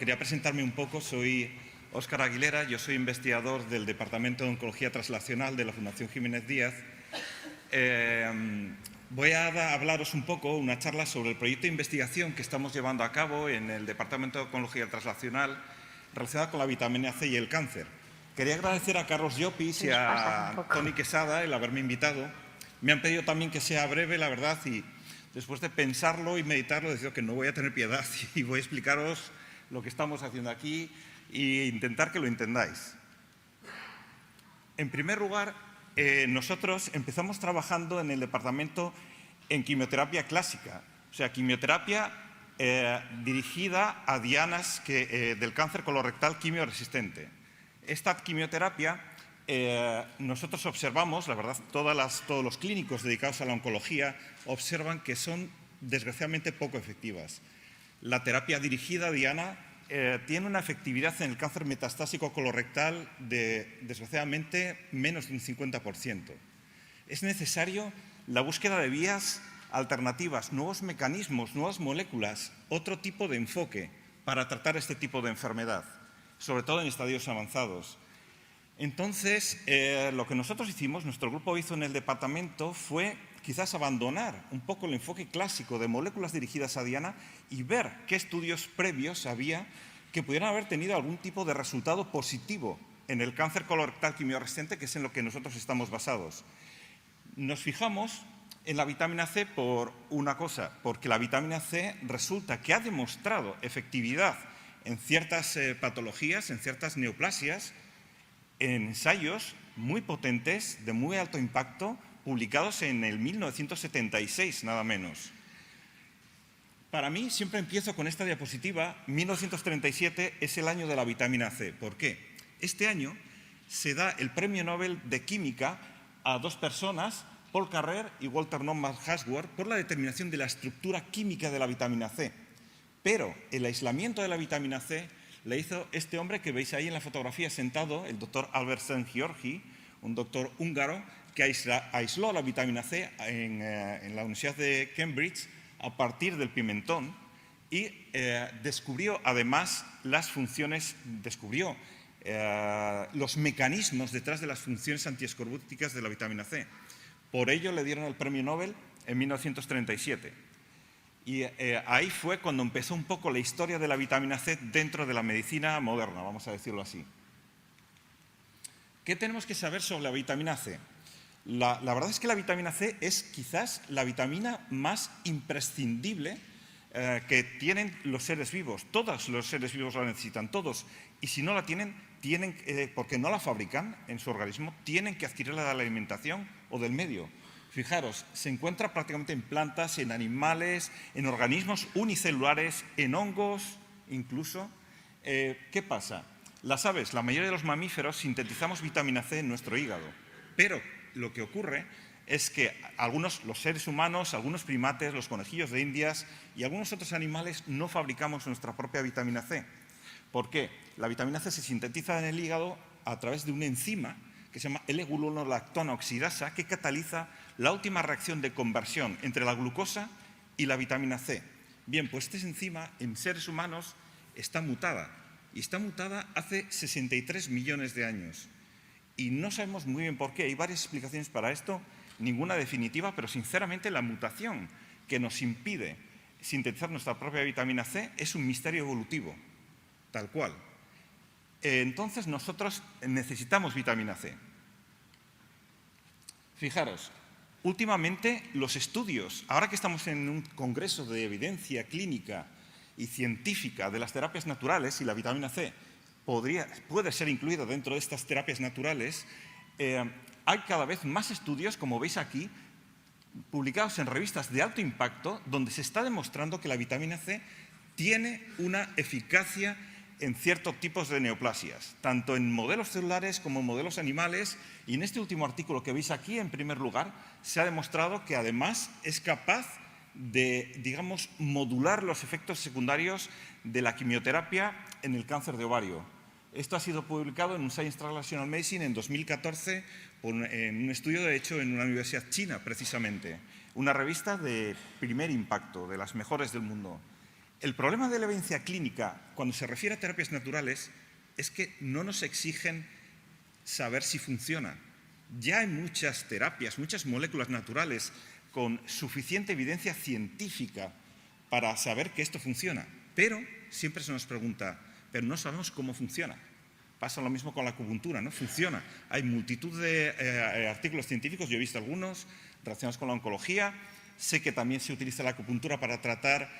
quería presentarme un poco. Soy Óscar Aguilera, yo soy investigador del Departamento de Oncología Translacional de la Fundación Jiménez Díaz. Voy a hablaros un poco, una charla sobre el proyecto de investigación que estamos llevando a cabo en el Departamento de Oncología Translacional relacionado con la vitamina C y el cáncer. Quería agradecer a Carlos Llopis y a Toni Quesada el haberme invitado. Me han pedido también que sea breve, la verdad, y después de pensarlo y meditarlo, he decidido que no voy a tener piedad y voy a explicaros lo que estamos haciendo aquí e intentar que lo entendáis. En primer lugar, nosotros empezamos trabajando en el departamento en quimioterapia clásica, o sea, quimioterapia dirigida a dianas del cáncer colorectal quimioresistente. Esta quimioterapia nosotros observamos, la verdad, todos los clínicos dedicados a la oncología observan que son desgraciadamente poco efectivas. La terapia dirigida a diana tiene una efectividad en el cáncer metastásico colorectal de, desgraciadamente, menos de un 50%. Es necesario la búsqueda de vías alternativas, nuevos mecanismos, nuevas moléculas, otro tipo de enfoque para tratar este tipo de enfermedad, sobre todo en estadios avanzados. Entonces, lo que nosotros hicimos, nuestro grupo hizo en el departamento, fue quizás abandonar un poco el enfoque clásico de moléculas dirigidas a diana y ver qué estudios previos había que pudieran haber tenido algún tipo de resultado positivo en el cáncer colorectal quimioresistente, que es en lo que nosotros estamos basados. Nos fijamos en la vitamina C por una cosa, porque la vitamina C resulta que ha demostrado efectividad en ciertas patologías, en ciertas neoplasias, en ensayos muy potentes, de muy alto impacto, publicados en el 1976, nada menos. Para mí, siempre empiezo con esta diapositiva. 1937 es el año de la vitamina C. ¿Por qué? Este año se da el Premio Nobel de Química a dos personas, Paul Carrer y Walter Norman Ashworth, por la determinación de la estructura química de la vitamina C. Pero el aislamiento de la vitamina C le hizo este hombre que veis ahí en la fotografía sentado, el doctor Albert Szent-Györgyi, un doctor húngaro que aisló la vitamina C en la Universidad de Cambridge a partir del pimentón y descubrió además las funciones, los mecanismos detrás de las funciones antiescorbúticas de la vitamina C. Por ello le dieron el premio Nobel en 1937. Y ahí fue cuando empezó un poco la historia de la vitamina C dentro de la medicina moderna, vamos a decirlo así. ¿Qué tenemos que saber sobre la vitamina C? La verdad es que la vitamina C es quizás la vitamina más imprescindible que tienen los seres vivos. Todos los seres vivos la necesitan, todos. Y si no la tienen, porque no la fabrican en su organismo, tienen que adquirirla de la alimentación o del medio. Fijaros, se encuentra prácticamente en plantas, en animales, en organismos unicelulares, en hongos incluso. ¿Qué pasa? Las aves, la mayoría de los mamíferos, sintetizamos vitamina C en nuestro hígado, pero lo que ocurre es que los seres humanos, algunos primates, los conejillos de Indias y algunos otros animales no fabricamos nuestra propia vitamina C. ¿Por qué? La vitamina C se sintetiza en el hígado a través de una enzima que se llama L-gluconolactona oxidasa, que cataliza la última reacción de conversión entre la glucosa y la vitamina C. Bien, pues esta enzima en seres humanos está mutada, y está mutada hace 63 millones de años. Y no sabemos muy bien por qué, hay varias explicaciones para esto, ninguna definitiva, pero sinceramente la mutación que nos impide sintetizar nuestra propia vitamina C es un misterio evolutivo, tal cual. Entonces nosotros necesitamos vitamina C. Fijaros, últimamente los estudios, ahora que estamos en un congreso de evidencia clínica y científica de las terapias naturales, y la vitamina C puede ser incluida dentro de estas terapias naturales, hay cada vez más estudios, como veis aquí, publicados en revistas de alto impacto, donde se está demostrando que la vitamina C tiene una eficacia en ciertos tipos de neoplasias, tanto en modelos celulares como en modelos animales, y en este último artículo que veis aquí, en primer lugar, se ha demostrado que además es capaz de, digamos, modular los efectos secundarios de la quimioterapia en el cáncer de ovario. Esto ha sido publicado en un Science Translational Medicine en 2014 en un estudio hecho en una universidad china, precisamente, una revista de primer impacto, de las mejores del mundo. El problema de la evidencia clínica, cuando se refiere a terapias naturales, es que no nos exigen saber si funciona. Ya hay muchas terapias, muchas moléculas naturales con suficiente evidencia científica para saber que esto funciona. Pero siempre se nos pregunta, pero no sabemos cómo funciona. Pasa lo mismo con la acupuntura, ¿no? Funciona. Hay multitud de artículos científicos, yo he visto algunos relacionados con la oncología. Sé que también se utiliza la acupuntura para tratar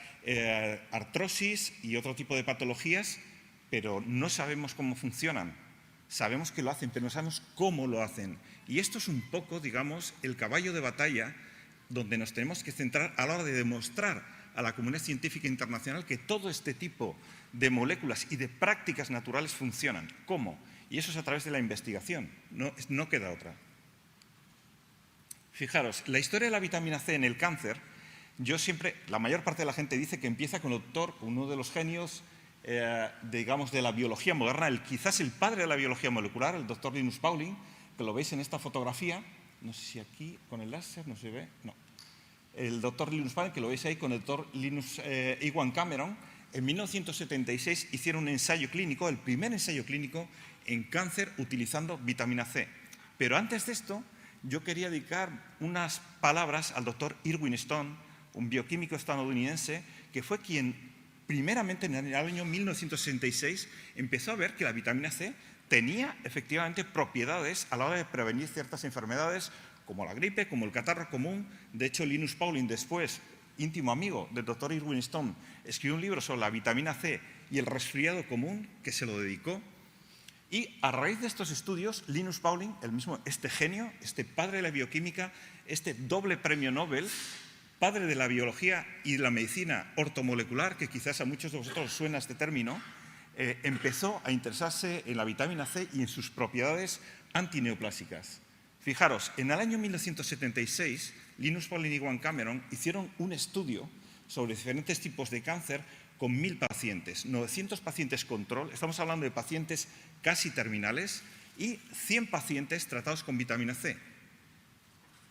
artrosis y otro tipo de patologías, pero no sabemos cómo funcionan. Sabemos que lo hacen, pero no sabemos cómo lo hacen. Y esto es un poco, digamos, el caballo de batalla donde nos tenemos que centrar a la hora de demostrar a la comunidad científica internacional que todo este tipo de moléculas y de prácticas naturales funcionan. ¿Cómo? Y eso es a través de la investigación, no queda otra. Fijaros, la historia de la vitamina C en el cáncer, la mayor parte de la gente dice que empieza con el doctor, uno de los genios, digamos, de la biología moderna, quizás el padre de la biología molecular, el doctor Linus Pauling, que lo veis en esta fotografía, no sé si aquí con el láser no se ve, no. El doctor Linus Pauling, que lo veis ahí con el doctor Iwan Cameron, en 1976 hicieron un ensayo clínico, el primer ensayo clínico en cáncer utilizando vitamina C. Pero antes de esto, yo quería dedicar unas palabras al doctor Irwin Stone, un bioquímico estadounidense, que fue quien primeramente en el año 1966 empezó a ver que la vitamina C tenía efectivamente propiedades a la hora de prevenir ciertas enfermedades como la gripe, como el catarro común. De hecho, Linus Pauling, después, íntimo amigo del doctor Irwin Stone, escribió un libro sobre la vitamina C y el resfriado común, que se lo dedicó. Y a raíz de estos estudios, Linus Pauling, este genio, este padre de la bioquímica, este doble premio Nobel, padre de la biología y de la medicina ortomolecular, que quizás a muchos de vosotros suena este término, empezó a interesarse en la vitamina C y en sus propiedades antineoplásicas. Fijaros, en el año 1976, Linus Pauling y Iwan Cameron hicieron un estudio sobre diferentes tipos de cáncer con 1000 pacientes, 900 pacientes control, estamos hablando de pacientes casi terminales, y 100 pacientes tratados con vitamina C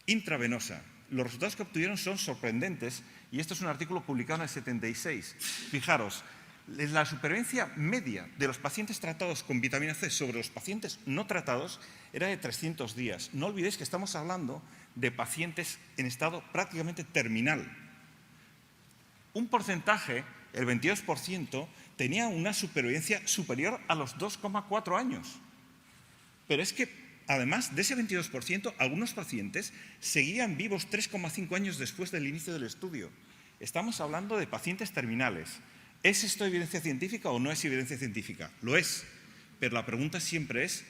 intravenosa. Los resultados que obtuvieron son sorprendentes y esto es un artículo publicado en el 76. Fijaros, la supervivencia media de los pacientes tratados con vitamina C sobre los pacientes no tratados era de 300 días. No olvidéis que estamos hablando de pacientes en estado prácticamente terminal. Un porcentaje, el 22%, tenía una supervivencia superior a los 2,4 años. Pero es que, además de ese 22%, algunos pacientes seguían vivos 3,5 años después del inicio del estudio. Estamos hablando de pacientes terminales. ¿Es esto evidencia científica o no es evidencia científica? Lo es, pero la pregunta siempre es,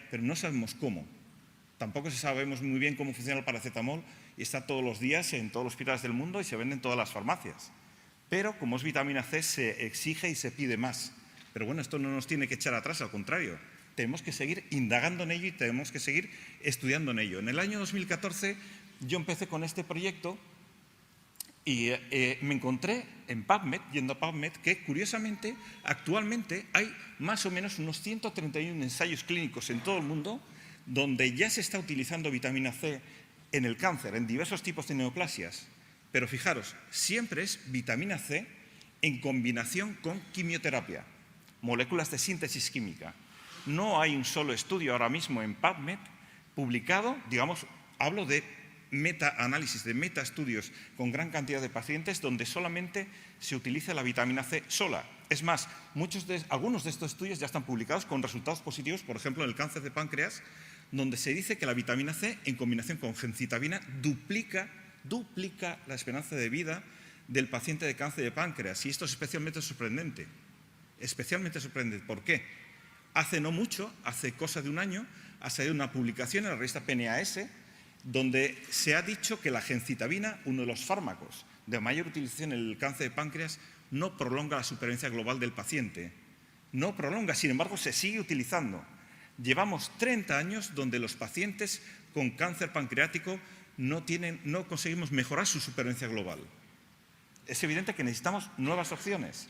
pero no sabemos cómo. Tampoco sabemos muy bien cómo funciona el paracetamol y está todos los días en todos los hospitales del mundo y se vende en todas las farmacias. Pero como es vitamina C, se exige y se pide más. Pero bueno, esto no nos tiene que echar atrás, al contrario. Tenemos que seguir indagando en ello y tenemos que seguir estudiando en ello. En el año 2014 yo empecé con este proyecto y me encontré en PubMed, yendo a PubMed, que curiosamente actualmente hay más o menos unos 131 ensayos clínicos en todo el mundo donde ya se está utilizando vitamina C en el cáncer, en diversos tipos de neoplasias. Pero fijaros, siempre es vitamina C en combinación con quimioterapia, moléculas de síntesis química. No hay un solo estudio ahora mismo en PubMed publicado, digamos, hablo de meta-análisis, de meta-estudios con gran cantidad de pacientes donde solamente se utiliza la vitamina C sola. Es más, algunos de estos estudios ya están publicados con resultados positivos, por ejemplo, en el cáncer de páncreas, donde se dice que la vitamina C en combinación con gencitabina duplica la esperanza de vida del paciente de cáncer de páncreas. Y esto es especialmente sorprendente. Especialmente sorprendente. ¿Por qué? Hace no mucho, hace cosa de un año, ha salido una publicación en la revista PNAS donde se ha dicho que la gencitabina, uno de los fármacos de mayor utilización en el cáncer de páncreas, no prolonga la supervivencia global del paciente. No prolonga, sin embargo, se sigue utilizando. Llevamos 30 años donde los pacientes con cáncer pancreático no conseguimos mejorar su supervivencia global. Es evidente que necesitamos nuevas opciones.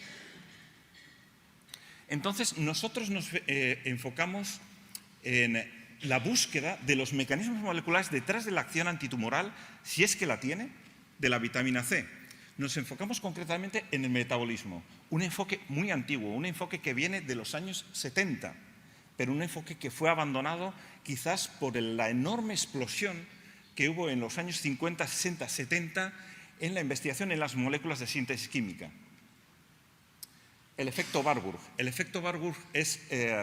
Entonces, nosotros nos enfocamos en la búsqueda de los mecanismos moleculares detrás de la acción antitumoral, si es que la tiene, de la vitamina C. nos enfocamos concretamente en el metabolismo, un enfoque muy antiguo, un enfoque que viene de los años 70, pero un enfoque que fue abandonado quizás por la enorme explosión que hubo en los años 50, 60, 70 en la investigación en las moléculas de síntesis química. El efecto Warburg. El efecto Warburg es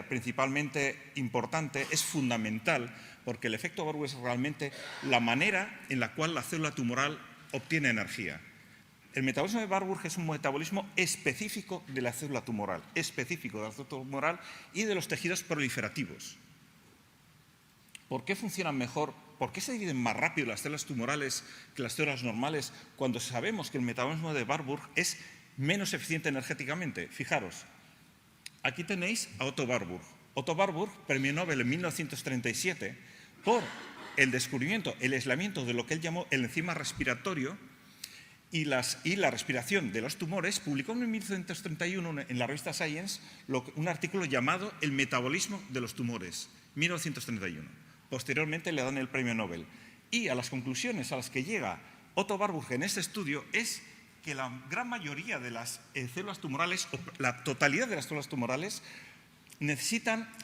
principalmente importante, es fundamental, porque el efecto Warburg es realmente la manera en la cual la célula tumoral obtiene energía. El metabolismo de Warburg es un metabolismo específico de la célula tumoral, y de los tejidos proliferativos. ¿Por qué funcionan mejor? ¿Por qué se dividen más rápido las células tumorales que las células normales cuando sabemos que el metabolismo de Warburg es menos eficiente energéticamente? Fijaros, aquí tenéis a Otto Warburg. Otto Warburg, premio Nobel en 1937, por el descubrimiento, el aislamiento de lo que él llamó el enzima respiratorio y la respiración de los tumores, publicó en 1931 en la revista Science un artículo llamado El metabolismo de los tumores, 1931. Posteriormente le dan el premio Nobel. Y a las conclusiones a las que llega Otto Warburg en este estudio es que la gran mayoría de las células tumorales, o la totalidad de las células tumorales,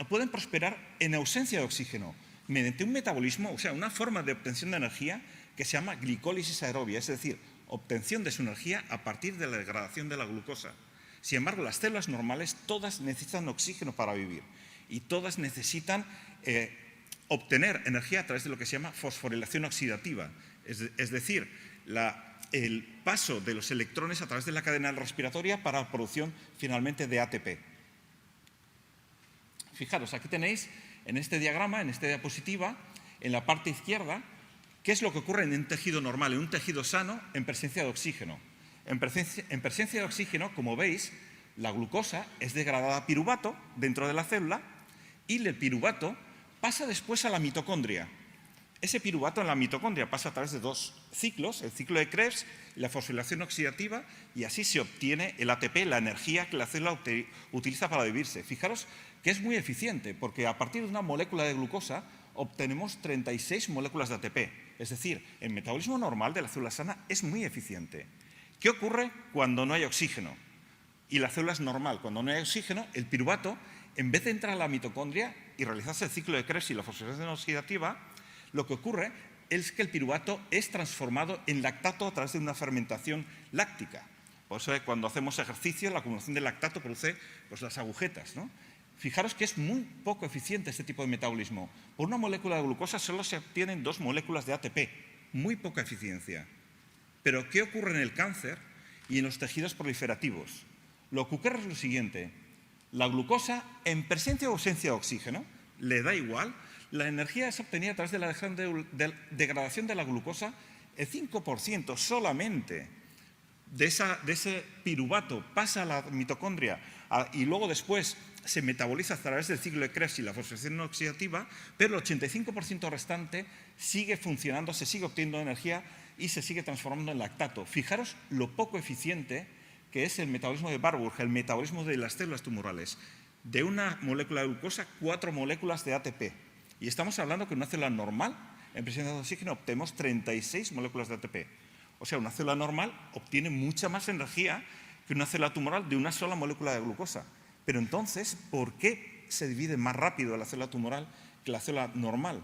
pueden prosperar en ausencia de oxígeno, mediante un metabolismo, o sea, una forma de obtención de energía que se llama glicólisis aerobia, es decir, obtención de su energía a partir de la degradación de la glucosa. Sin embargo, las células normales todas necesitan oxígeno para vivir y todas necesitan obtener energía a través de lo que se llama fosforilación oxidativa, es decir, el paso de los electrones a través de la cadena respiratoria para la producción finalmente de ATP. Fijaros, aquí tenéis en este diagrama, en esta diapositiva, en la parte izquierda, qué es lo que ocurre en un tejido normal, en un tejido sano, en presencia de oxígeno. En presencia de oxígeno, como veis, la glucosa es degradada a piruvato dentro de la célula y el piruvato pasa después a la mitocondria. Ese piruvato en la mitocondria pasa a través de dos ciclos, el ciclo de Krebs y la fosforilación oxidativa, y así se obtiene el ATP, la energía que la célula utiliza para vivirse. Fijaros que es muy eficiente, porque a partir de una molécula de glucosa obtenemos 36 moléculas de ATP. Es decir, el metabolismo normal de la célula sana es muy eficiente. ¿Qué ocurre cuando no hay oxígeno? Y la célula es normal. Cuando no hay oxígeno, el piruvato, en vez de entrar a la mitocondria y realizarse el ciclo de Krebs y la fosforilación oxidativa, lo que ocurre es que el piruvato es transformado en lactato a través de una fermentación láctica. Por eso cuando hacemos ejercicio, la acumulación de lactato produce las agujetas, ¿no? Fijaros que es muy poco eficiente este tipo de metabolismo. Por una molécula de glucosa solo se obtienen 2 moléculas de ATP, muy poca eficiencia. Pero ¿qué ocurre en el cáncer y en los tejidos proliferativos? Lo que ocurre es lo siguiente: la glucosa, en presencia o ausencia de oxígeno, le da igual, la energía es obtenida a través de la degradación de la glucosa. El 5% solamente de ese piruvato pasa a la mitocondria y luego después se metaboliza a través del ciclo de Krebs y la fosforilación oxidativa, pero el 85% restante sigue funcionando, se sigue obteniendo energía y se sigue transformando en lactato. Fijaros lo poco eficiente que es el metabolismo de Warburg, el metabolismo de las células tumorales. De una molécula de glucosa, 4 moléculas de ATP. Y estamos hablando que en una célula normal, en presencia de oxígeno, obtenemos 36 moléculas de ATP. O sea, una célula normal obtiene mucha más energía que una célula tumoral de una sola molécula de glucosa. Pero entonces, ¿por qué se divide más rápido la célula tumoral que la célula normal?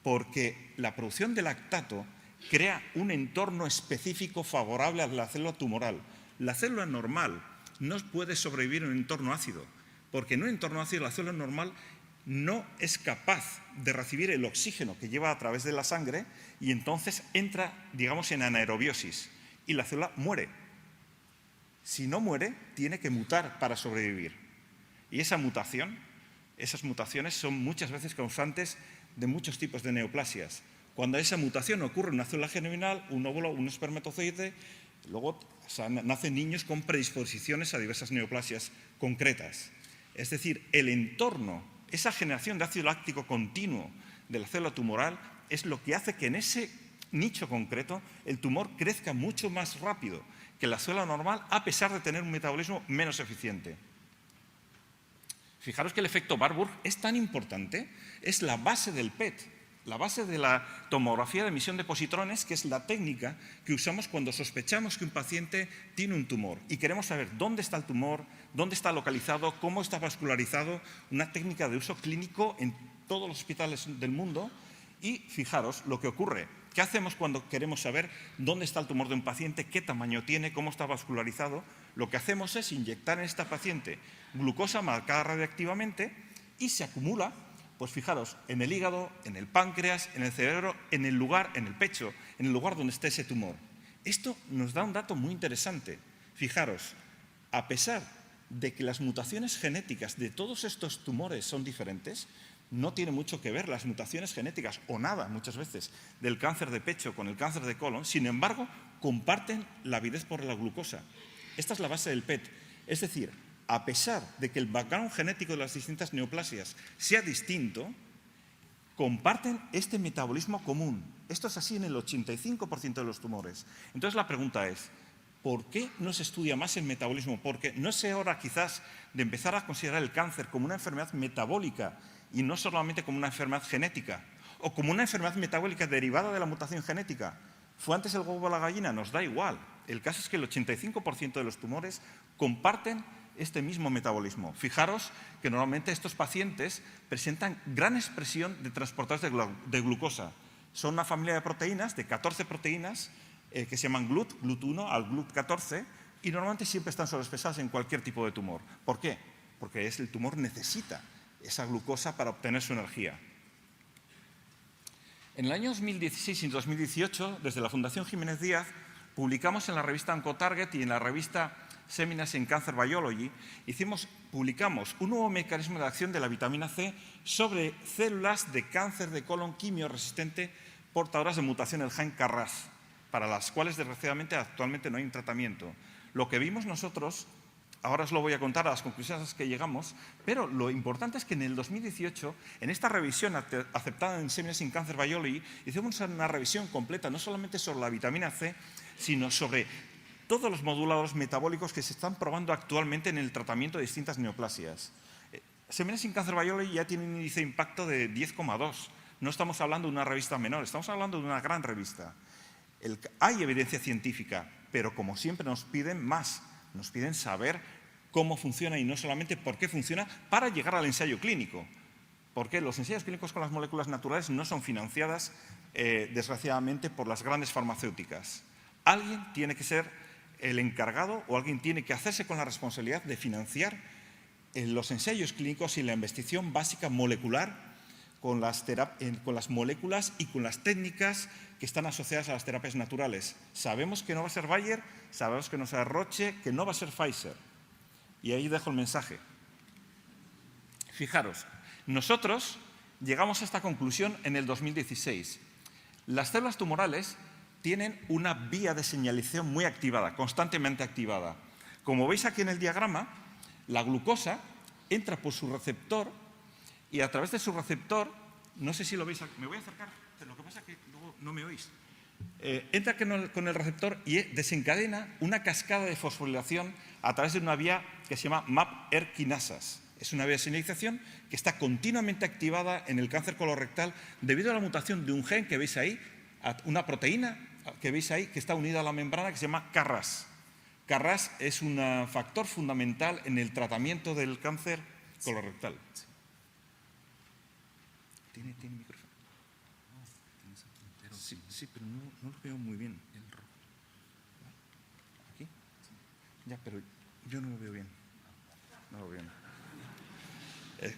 Porque la producción de lactato crea un entorno específico favorable a la célula tumoral. La célula normal no puede sobrevivir en un entorno ácido, porque en un entorno ácido la célula normal no es capaz de recibir el oxígeno que lleva a través de la sangre y entonces entra, digamos, en anaerobiosis y la célula muere. Si no muere, tiene que mutar para sobrevivir. Y esas mutaciones son muchas veces causantes de muchos tipos de neoplasias. Cuando esa mutación ocurre en una célula germinal, un óvulo, un espermatozoide, luego nacen niños con predisposiciones a diversas neoplasias concretas. Es decir, el entorno, esa generación de ácido láctico continuo de la célula tumoral es lo que hace que en ese nicho concreto el tumor crezca mucho más rápido que la célula normal, a pesar de tener un metabolismo menos eficiente. Fijaros que el efecto Warburg es tan importante, es la base del PET. La base de la tomografía de emisión de positrones, que es la técnica que usamos cuando sospechamos que un paciente tiene un tumor y queremos saber dónde está el tumor, dónde está localizado, cómo está vascularizado, una técnica de uso clínico en todos los hospitales del mundo. Y fijaros lo que ocurre. ¿Qué hacemos cuando queremos saber dónde está el tumor de un paciente, qué tamaño tiene, cómo está vascularizado? Lo que hacemos es inyectar en esta paciente glucosa marcada radiactivamente y se acumula, pues fijaros, en el hígado, en el páncreas, en el cerebro, en el lugar, en el pecho, en el lugar donde esté ese tumor. Esto nos da un dato muy interesante. Fijaros, a pesar de que las mutaciones genéticas de todos estos tumores son diferentes, no tiene mucho que ver las mutaciones genéticas, o nada muchas veces, del cáncer de pecho con el cáncer de colon. Sin embargo, comparten la avidez por la glucosa. Esta es la base del PET. Es decir, a pesar de que el background genético de las distintas neoplasias sea distinto, comparten este metabolismo común. Esto es así en el 85% de los tumores. Entonces la pregunta es, ¿por qué no se estudia más el metabolismo? Porque no es hora quizás de empezar a considerar el cáncer como una enfermedad metabólica y no solamente como una enfermedad genética, o como una enfermedad metabólica derivada de la mutación genética. ¿Fue antes el huevo o la gallina? Nos da igual. El caso es que el 85% de los tumores comparten este mismo metabolismo. Fijaros que normalmente estos pacientes presentan gran expresión de transportadores de glucosa. Son una familia de proteínas, de 14 proteínas, que se llaman GLUT1 al GLUT14, y normalmente siempre están sobreexpresadas en cualquier tipo de tumor. ¿Por qué? Porque el tumor necesita esa glucosa para obtener su energía. En el año 2016 y 2018, desde la Fundación Jiménez Díaz, publicamos en la revista Oncotarget y en la revista Seminars in Cancer Biology, publicamos un nuevo mecanismo de acción de la vitamina C sobre células de cáncer de colon quimioresistente portadoras de mutación del gen KRAS, para las cuales desgraciadamente actualmente no hay un tratamiento. Lo que vimos nosotros, ahora os lo voy a contar a las conclusiones a las que llegamos, pero lo importante es que en el 2018, en esta revisión aceptada en Seminars in Cancer Biology, hicimos una revisión completa, no solamente sobre la vitamina C, sino sobre todos los moduladores metabólicos que se están probando actualmente en el tratamiento de distintas neoplasias. Seminars in Cancer Biology ya tiene un índice de impacto de 10,2. No estamos hablando de una revista menor, estamos hablando de una gran revista. Hay evidencia científica, pero como siempre nos piden más. Nos piden saber cómo funciona y no solamente por qué funciona para llegar al ensayo clínico. Porque los ensayos clínicos con las moléculas naturales no son financiadas, desgraciadamente, por las grandes farmacéuticas. Alguien tiene que ser el encargado o alguien tiene que hacerse con la responsabilidad de financiar los ensayos clínicos y la investigación básica molecular con las moléculas y con las técnicas que están asociadas a las terapias naturales. Sabemos que no va a ser Bayer, sabemos que no va a ser Roche, que no va a ser Pfizer. Y ahí dejo el mensaje. Fijaros, nosotros llegamos a esta conclusión en el 2016. Las células tumorales tienen una vía de señalización muy activada, constantemente activada. Como veis aquí en el diagrama, la glucosa entra por su receptor y a través de su receptor, no sé si lo veis aquí, me voy a acercar, lo que pasa es que luego no me oís. Entra con el receptor y desencadena una cascada de fosforilación a través de una vía que se llama MAP-ER quinasas. Es una vía de señalización que está continuamente activada en el cáncer colorectal debido a la mutación de un gen que veis ahí, una proteína que veis ahí que está unida a la membrana que se llama KRAS. KRAS es un factor fundamental en el tratamiento del cáncer colorectal. ¿Tiene micrófono? Sí, pero no lo veo muy bien. ¿Aquí? Ya, pero yo no lo veo bien. No lo veo bien.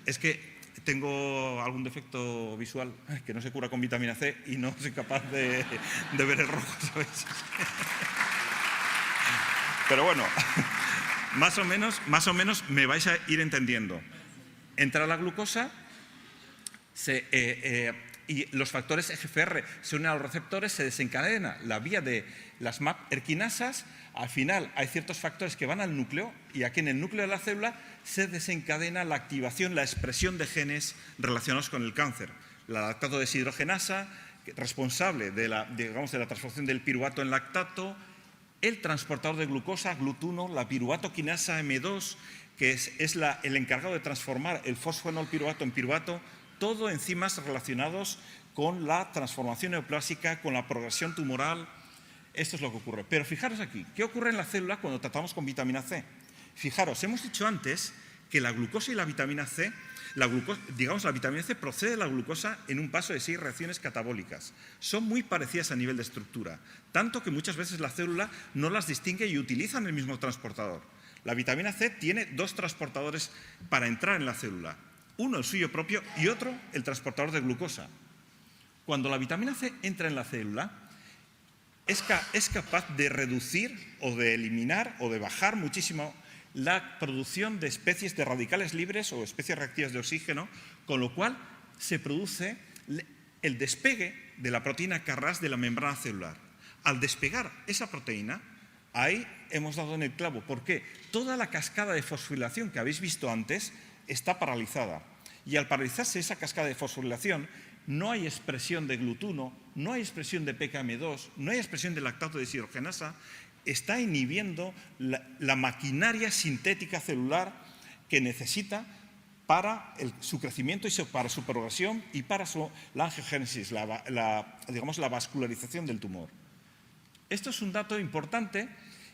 Es que tengo algún defecto visual que no se cura con vitamina C y no soy capaz de ver el rojo, ¿sabes? Pero bueno, más o menos me vais a ir entendiendo. Entra la glucosa y los factores EGFR se unen a los receptores, se desencadena la vía de las MAP-ER quinasas. Al final hay ciertos factores que van al núcleo y aquí en el núcleo de la célula se desencadena la activación, la expresión de genes relacionados con el cáncer. La lactato deshidrogenasa, responsable de la transformación del piruvato en lactato, el transportador de glucosa, GLUT1, la piruvato quinasa M2, que es el encargado de transformar el fosfenol piruvato en piruvato, todo enzimas relacionados con la transformación neoplásica, con la progresión tumoral. Esto es lo que ocurre. Pero fijaros aquí, ¿qué ocurre en la célula cuando tratamos con vitamina C? Fijaros, hemos dicho antes que la glucosa y la vitamina C, la vitamina C procede de la glucosa en un paso de 6 reacciones catabólicas. Son muy parecidas a nivel de estructura, tanto que muchas veces la célula no las distingue y utilizan el mismo transportador. La vitamina C tiene 2 transportadores para entrar en la célula. Uno el suyo propio y otro el transportador de glucosa. Cuando la vitamina C entra en la célula, es capaz de reducir o de eliminar o de bajar muchísimo la producción de especies de radicales libres o especies reactivas de oxígeno, con lo cual se produce el despegue de la proteína Carras de la membrana celular. Al despegar esa proteína, ahí hemos dado en el clavo, porque toda la cascada de fosforilación que habéis visto antes está paralizada. Y al paralizarse esa cascada de fosforilación, no hay expresión de glutuno, no hay expresión de PKM2, no hay expresión de lactato deshidrogenasa, está inhibiendo la maquinaria sintética celular que necesita para su crecimiento y para su progresión y para la angiogénesis, digamos, la vascularización del tumor. Esto es un dato importante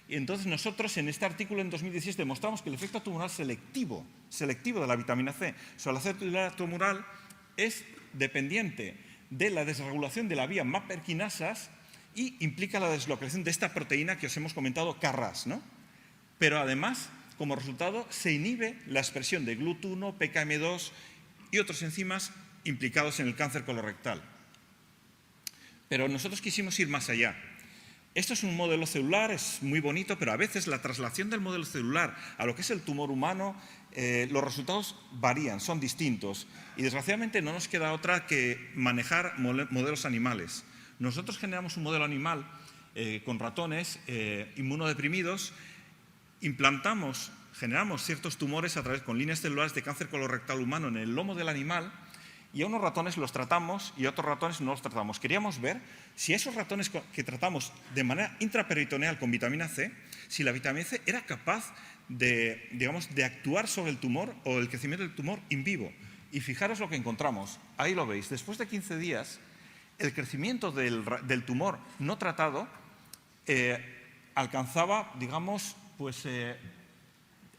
y entonces nosotros en este artículo en 2016 demostramos que el efecto tumoral selectivo de la vitamina C sobre la célula tumoral es dependiente de la desregulación de la vía MAP-quinasas y implica la deslocalización de esta proteína que os hemos comentado, Carras, ¿no? Pero además, como resultado, se inhibe la expresión de glutuno, PKM2 y otros enzimas implicados en el cáncer colorectal. Pero nosotros quisimos ir más allá. Esto es un modelo celular, es muy bonito, pero a veces la traslación del modelo celular a lo que es el tumor humano, los resultados varían, son distintos. Y desgraciadamente no nos queda otra que manejar modelos animales. Nosotros generamos un modelo animal con ratones inmunodeprimidos, generamos ciertos tumores con líneas celulares de cáncer colorectal humano en el lomo del animal y a unos ratones los tratamos y a otros ratones no los tratamos. Queríamos ver si esos ratones que tratamos de manera intraperitoneal con vitamina C, si la vitamina C era capaz de actuar sobre el tumor o el crecimiento del tumor in vivo. Y fijaros lo que encontramos. Ahí lo veis. Después de 15 días, el crecimiento del tumor no tratado alcanzaba, digamos, pues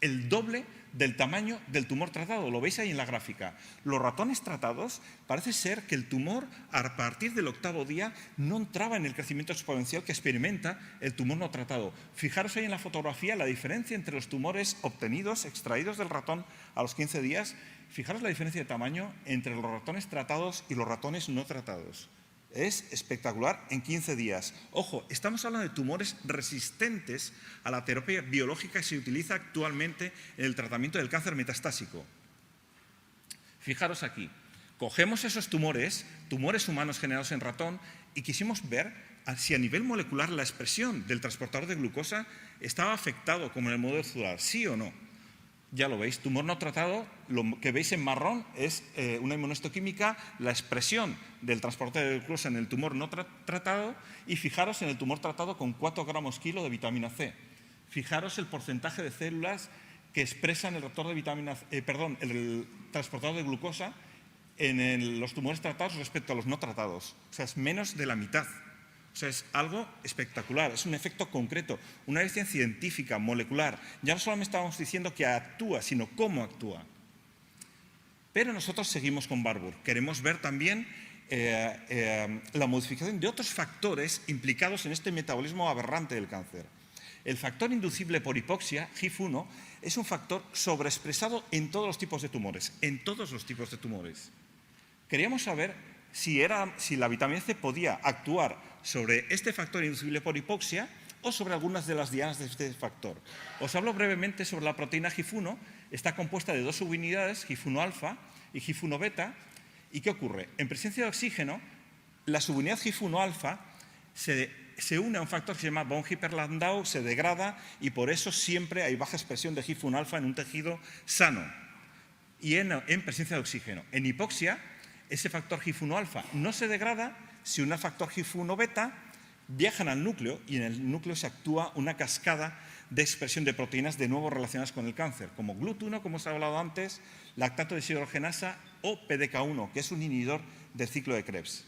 el doble del tamaño del tumor tratado. Lo veis ahí en la gráfica. Los ratones tratados, parece ser que el tumor, a partir del 8º día, no entraba en el crecimiento exponencial que experimenta el tumor no tratado. Fijaros ahí en la fotografía la diferencia entre los tumores obtenidos, extraídos del ratón a los 15 días. Fijaros la diferencia de tamaño entre los ratones tratados y los ratones no tratados. Es espectacular en 15 días. Ojo, estamos hablando de tumores resistentes a la terapia biológica que se utiliza actualmente en el tratamiento del cáncer metastásico. Fijaros aquí, cogemos esos tumores humanos generados en ratón y quisimos ver si a nivel molecular la expresión del transportador de glucosa estaba afectado como en el modelo celular, sí o no. Ya lo veis, tumor no tratado, lo que veis en marrón es una inmunohistoquímica, la expresión del transportador de glucosa en el tumor no tratado y fijaros en el tumor tratado con 4 gramos kilo de vitamina C. Fijaros el porcentaje de células que expresan el el transportador de glucosa en los tumores tratados respecto a los no tratados. O sea, es menos de la mitad. O sea, es algo espectacular, es un efecto concreto, una evidencia científica, molecular. Ya no solamente estamos diciendo que actúa, sino cómo actúa. Pero nosotros seguimos con Barbour. Queremos ver también la modificación de otros factores implicados en este metabolismo aberrante del cáncer. El factor inducible por hipoxia, HIF1, es un factor sobreexpresado en todos los tipos de tumores, Queríamos saber si la vitamina C podía actuar sobre este factor inducible por hipoxia o sobre algunas de las dianas de este factor. Os hablo brevemente sobre la proteína HIF1. Está compuesta de 2 subunidades, HIF1 alfa y HIF1 beta. ¿Y qué ocurre? En presencia de oxígeno, la subunidad HIF1 alfa se une a un factor que se llama von Hippel-Lindau, se degrada y por eso siempre hay baja expresión de HIF1 alfa en un tejido sano y en presencia de oxígeno. En hipoxia, ese factor HIF1 alfa no se degrada, se une al factor HIF1 beta, viajan al núcleo y en el núcleo se actúa una cascada de expresión de proteínas de nuevo relacionadas con el cáncer, como GLUT1, como os he hablado antes, lactato deshidrogenasa o PDK1, que es un inhibidor del ciclo de Krebs.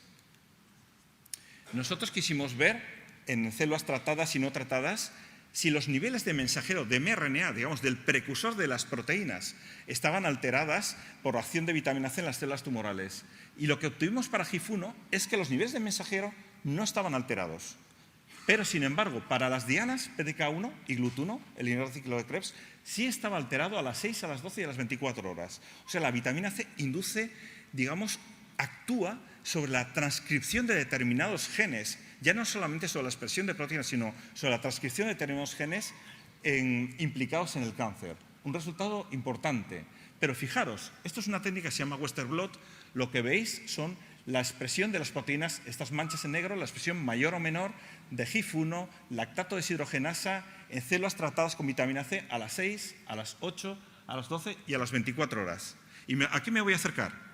Nosotros quisimos ver en células tratadas y no tratadas si los niveles de mensajero de mRNA, digamos, del precursor de las proteínas, estaban alteradas por acción de vitamina C en las células tumorales. Y lo que obtuvimos para HIF1 es que los niveles de mensajero no estaban alterados. Pero, sin embargo, para las dianas PDK1 y GLUT1, el inhibidor del ciclo de Krebs, sí estaba alterado a las 6, a las 12 y a las 24 horas. O sea, la vitamina C induce, digamos, actúa sobre la transcripción de determinados genes, ya no solamente sobre la expresión de proteínas, sino sobre la transcripción de determinados genes implicados en el cáncer. Un resultado importante. Pero fijaros, esto es una técnica que se llama Western blot. Lo que veis son la expresión de las proteínas, estas manchas en negro, la expresión mayor o menor de HIF1, lactato deshidrogenasa en células tratadas con vitamina C a las 6, a las 8, a las 12 y a las 24 horas. Y aquí me voy a acercar.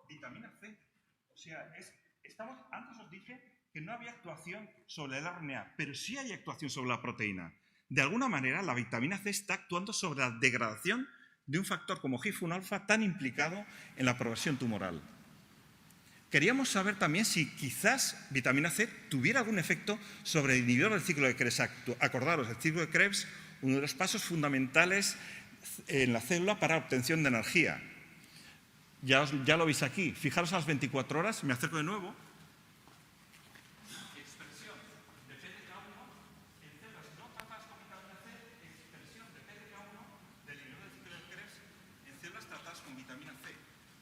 Vitamina C. O sea, antes os dije que no había actuación sobre el RNA, pero sí hay actuación sobre la proteína. De alguna manera, la vitamina C está actuando sobre la degradación de un factor como HIF1 alfa tan implicado en la progresión tumoral. Queríamos saber también si quizás vitamina C tuviera algún efecto sobre el inhibidor del ciclo de Krebs. Acordaros, el ciclo de Krebs, uno de los pasos fundamentales en la célula para la obtención de energía. Ya lo veis aquí. Fijaros a las 24 horas, me acerco de nuevo. Expresión de PDK1 en células no tratadas con vitamina C, expresión de PDK1 del inhibidor del ciclo de Krebs en células tratadas con vitamina C.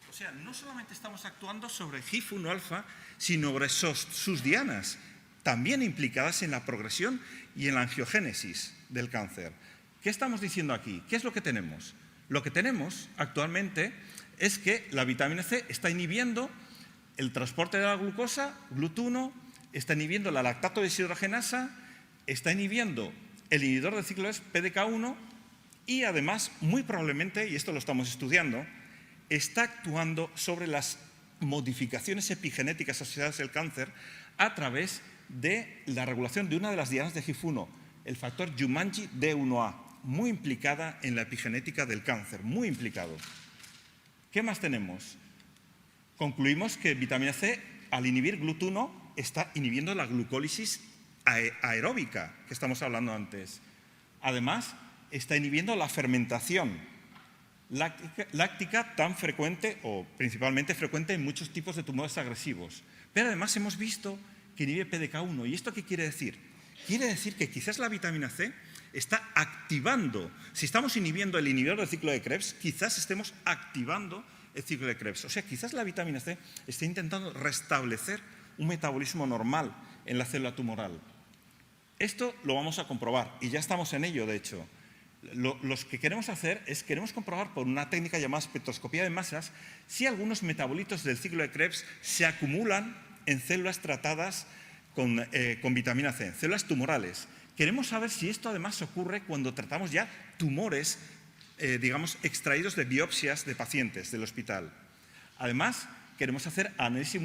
O sea, no solamente estamos actuando sobre HIF1 alfa, sino sobre sus dianas, también implicadas en la progresión y en la angiogénesis del cáncer. ¿Qué estamos diciendo aquí? ¿Qué es lo que tenemos? Lo que tenemos actualmente es que la vitamina C está inhibiendo el transporte de la glucosa, GLUT1, está inhibiendo la lactato deshidrogenasa, está inhibiendo el inhibidor del ciclo PDK1 y además, muy probablemente, y esto lo estamos estudiando, está actuando sobre las modificaciones epigenéticas asociadas al cáncer a través de la regulación de una de las dianas de HIF1, el factor Jumanji D1A, muy implicada en la epigenética del cáncer, muy implicado. ¿Qué más tenemos? Concluimos que vitamina C, al inhibir GLUT1, está inhibiendo la glucólisis aeróbica, que estamos hablando antes. Además, está inhibiendo la fermentación láctica tan frecuente o principalmente frecuente en muchos tipos de tumores agresivos. Pero además hemos visto que inhibe PDK1. ¿Y esto qué quiere decir? Quiere decir que quizás la vitamina C está activando, si estamos inhibiendo el inhibidor del ciclo de Krebs, quizás estemos activando el ciclo de Krebs. O sea, quizás la vitamina C está intentando restablecer un metabolismo normal en la célula tumoral. Esto lo vamos a comprobar y ya estamos en ello, de hecho. Lo que queremos hacer es, queremos comprobar por una técnica llamada espectroscopía de masas si algunos metabolitos del ciclo de Krebs se acumulan en células tratadas con vitamina C, en células tumorales. Queremos saber si esto además ocurre cuando tratamos ya tumores, digamos, extraídos de biopsias de pacientes del hospital. Además, queremos hacer análisis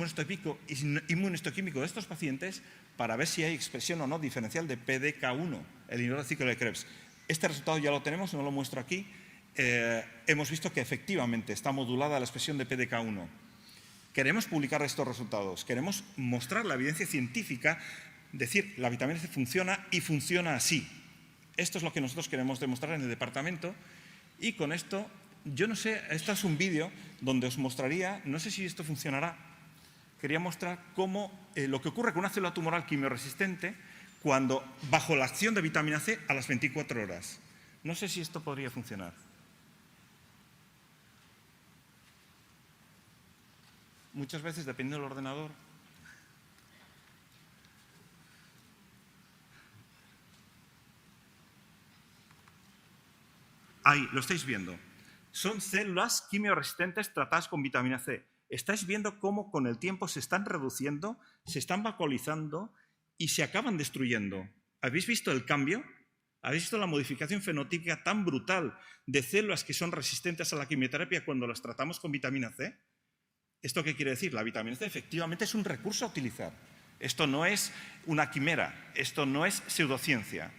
inmunohistoquímico de estos pacientes para ver si hay expresión o no diferencial de PDK1, el inhibidor del ciclo de Krebs. Este resultado ya lo tenemos, no lo muestro aquí. Hemos visto que efectivamente está modulada la expresión de PDK1. Queremos publicar estos resultados, queremos mostrar la evidencia científica, decir, la vitamina C funciona y funciona así. Esto es lo que nosotros queremos demostrar en el departamento y con esto, yo no sé, este es un vídeo donde os mostraría, no sé si esto funcionará, quería mostrar cómo lo que ocurre con una célula tumoral quimioresistente cuando bajo la acción de vitamina C a las 24 horas. No sé si esto podría funcionar. Muchas veces, dependiendo del ordenador, ahí, lo estáis viendo. son células quimioresistentes tratadas con vitamina C. Estáis viendo cómo con el tiempo se están reduciendo, se están vacuolizando y se acaban destruyendo. ¿Habéis visto el cambio? ¿Habéis visto la modificación fenotípica tan brutal de células que son resistentes a la quimioterapia cuando las tratamos con vitamina C? ¿Esto qué quiere decir? La vitamina C efectivamente es un recurso a utilizar. Esto no es una quimera, esto no es pseudociencia.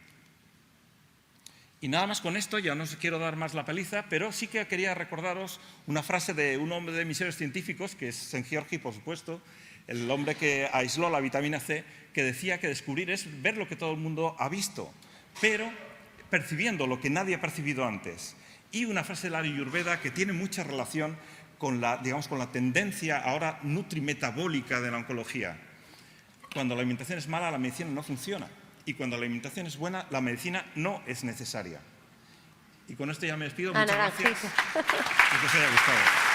Y nada más con esto, ya no os quiero dar más la paliza, pero sí que quería recordaros una frase de un hombre de mis héroes científicos, que es St. Georgi, por supuesto, el hombre que aisló la vitamina C, que decía que descubrir es ver lo que todo el mundo ha visto, pero percibiendo lo que nadie ha percibido antes. Y una frase de la Ayurveda que tiene mucha relación con la, digamos, con la tendencia ahora nutrimetabólica de la oncología. Cuando la alimentación es mala, la medicina no funciona. Y cuando la alimentación es buena, la medicina no es necesaria. Y con esto ya me despido. Muchas gracias. Espero que os haya gustado.